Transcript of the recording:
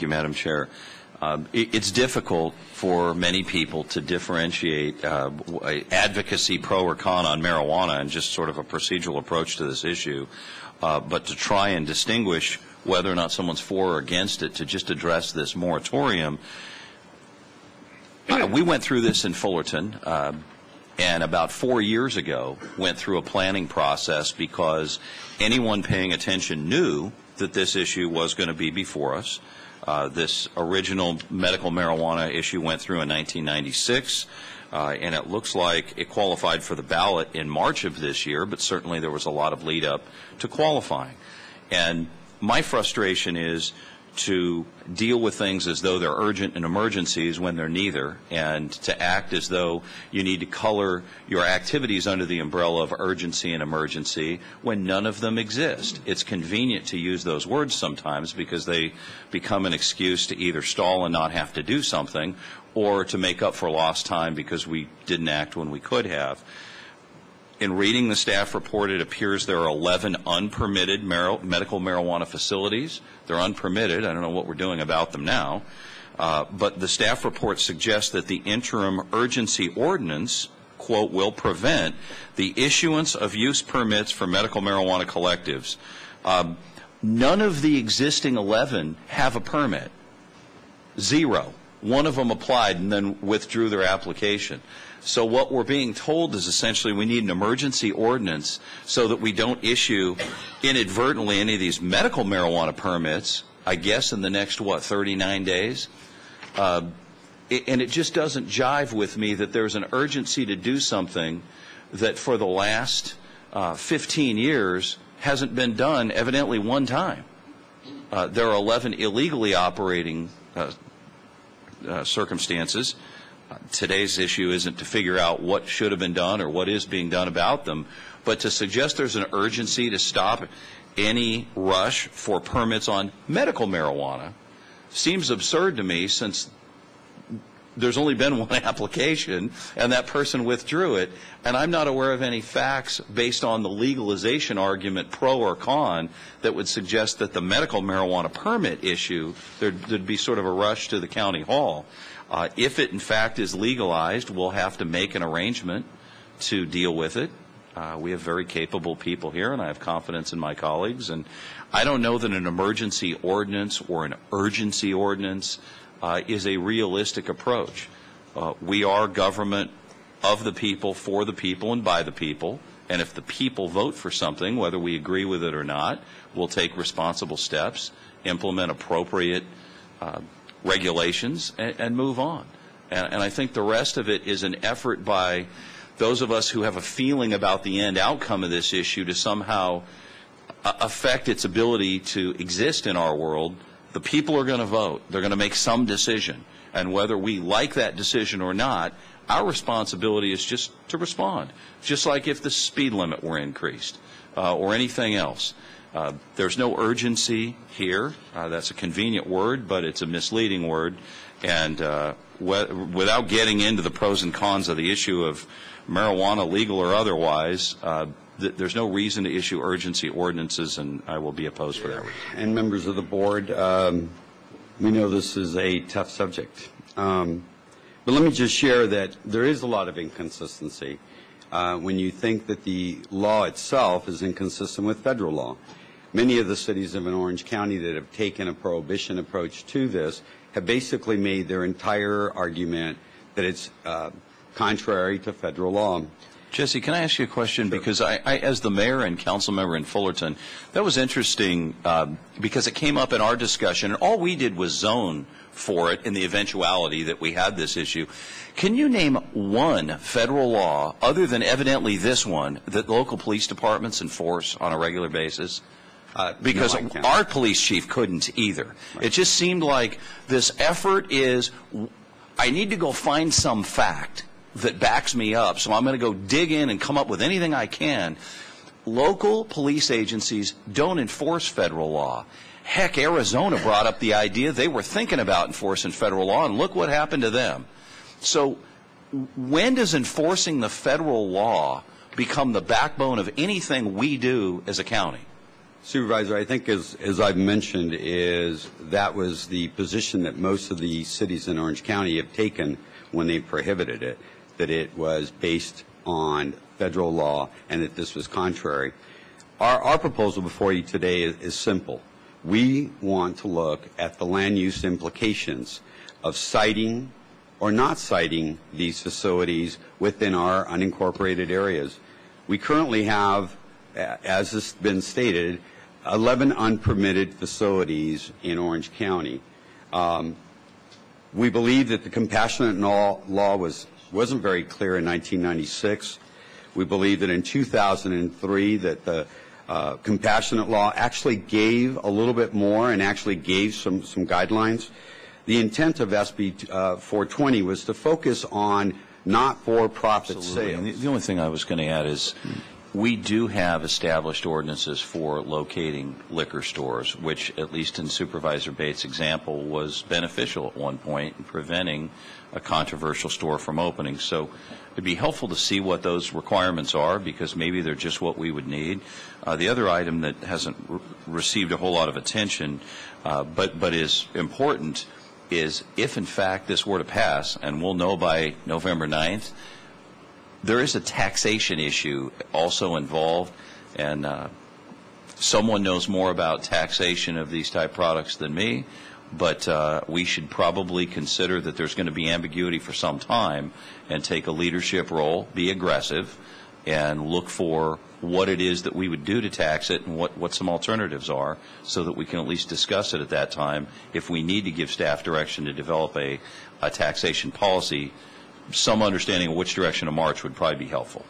you, Madam Chair. It's difficult for many people to differentiate advocacy pro or con on marijuana and just sort of a procedural approach to this issue, but to try and distinguish whether or not someone's for or against it to just address this moratorium. We went through this in Fullerton, and about 4 years ago went through a planning process because anyone paying attention knew that this issue was going to be before us. This original medical marijuana issue went through in 1996, and it looks like it qualified for the ballot in March of this year, but certainly there was a lot of lead up to qualifying. And my frustration is to deal with things as though they're urgent and emergencies when they're neither, and to act as though you need to color your activities under the umbrella of urgency and emergency when none of them exist. It's convenient to use those words sometimes because they become an excuse to either stall and not have to do something, or to make up for lost time because we didn't act when we could have. In reading the staff report, it appears there are 11 unpermitted medical marijuana facilities. They're unpermitted. I don't know what we're doing about them now. But the staff report suggests that the interim urgency ordinance, quote, will prevent the issuance of use permits for medical marijuana collectives. None of the existing 11 have a permit. Zero. One of them applied and then withdrew their application. So what we're being told is essentially we need an emergency ordinance so that we don't issue inadvertently any of these medical marijuana permits, I guess in the next, 39 days? And it just doesn't jive with me that there's an urgency to do something that for the last 15 years hasn't been done evidently one time. There are 11 illegally operating circumstances. Today's issue isn't to figure out what should have been done or what is being done about them, but to suggest there's an urgency to stop any rush for permits on medical marijuana seems absurd to me, since there's only been one application and that person withdrew it, and I'm not aware of any facts based on the legalization argument, pro or con, that would suggest that the medical marijuana permit issue, there'd be sort of a rush to the county hall. If it in fact is legalized, we'll have to make an arrangement to deal with it. We have very capable people here, and I have confidence in my colleagues, and I don't know that an emergency ordinance or an urgency ordinance is a realistic approach. We are government of the people, for the people, and by the people, and if the people vote for something, whether we agree with it or not, we'll take responsible steps, implement appropriate regulations, and move on. And I think the rest of it is an effort by those of us who have a feeling about the end outcome of this issue to somehow affect its ability to exist in our world. The people are going to vote. They're going to make some decision. And whether we like that decision or not, our responsibility is just to respond, just like if the speed limit were increased or anything else. There's no urgency here. That's a convenient word, but it's a misleading word. And without getting into the pros and cons of the issue of marijuana, legal or otherwise, there's no reason to issue urgency ordinances, and I will be opposed for that reason. And members of the board, we know this is a tough subject. But let me just share that there is a lot of inconsistency when you think that the law itself is inconsistent with federal law. Many of the cities in Orange County that have taken a prohibition approach to this have basically made their entire argument that it's contrary to federal law. Jesse, can I ask you a question? Sure. Because I, as the mayor and council member in Fullerton, that was interesting because it came up in our discussion, and all we did was zone for it in the eventuality that we had this issue. Can you name one federal law, other than evidently this one, that local police departments enforce on a regular basis? Because no, our police chief couldn't either. Right. It just seemed like this effort is, I need to go find some fact that backs me up, so I'm going to go dig in and come up with anything I can. Local police agencies don't enforce federal law. Heck, Arizona brought up the idea they were thinking about enforcing federal law, and look what happened to them. So when does enforcing the federal law become the backbone of anything we do as a county? Supervisor, I think as I've mentioned, that was the position that most of the cities in Orange County have taken when they prohibited it, that it was based on federal law and that this was contrary. Our proposal before you today is simple. We want to look at the land use implications of siting or not siting these facilities within our unincorporated areas. We currently have, as has been stated, 11 unpermitted facilities in Orange County. We believe that the compassionate law wasn't very clear in 1996. We believe that in 2003 that the compassionate law actually gave a little bit more and actually gave some guidelines. The intent of SB 420 was to focus on not-for-profit sales. And the only thing I was going to add is we do have established ordinances for locating liquor stores, which, at least in Supervisor Bates' example, was beneficial at one point in preventing a controversial store from opening. So it'd be helpful to see what those requirements are, because maybe they're just what we would need. The other item that hasn't received a whole lot of attention, but is important, is if in fact this were to pass, and we'll know by November 9th, there is a taxation issue also involved, and someone knows more about taxation of these type products than me, but we should probably consider that there's going to be ambiguity for some time and take a leadership role, be aggressive, and look for what it is that we would do to tax it and what some alternatives are, so that we can at least discuss it at that time. If we need to give staff direction to develop a taxation policy, some understanding of which direction to march would probably be helpful.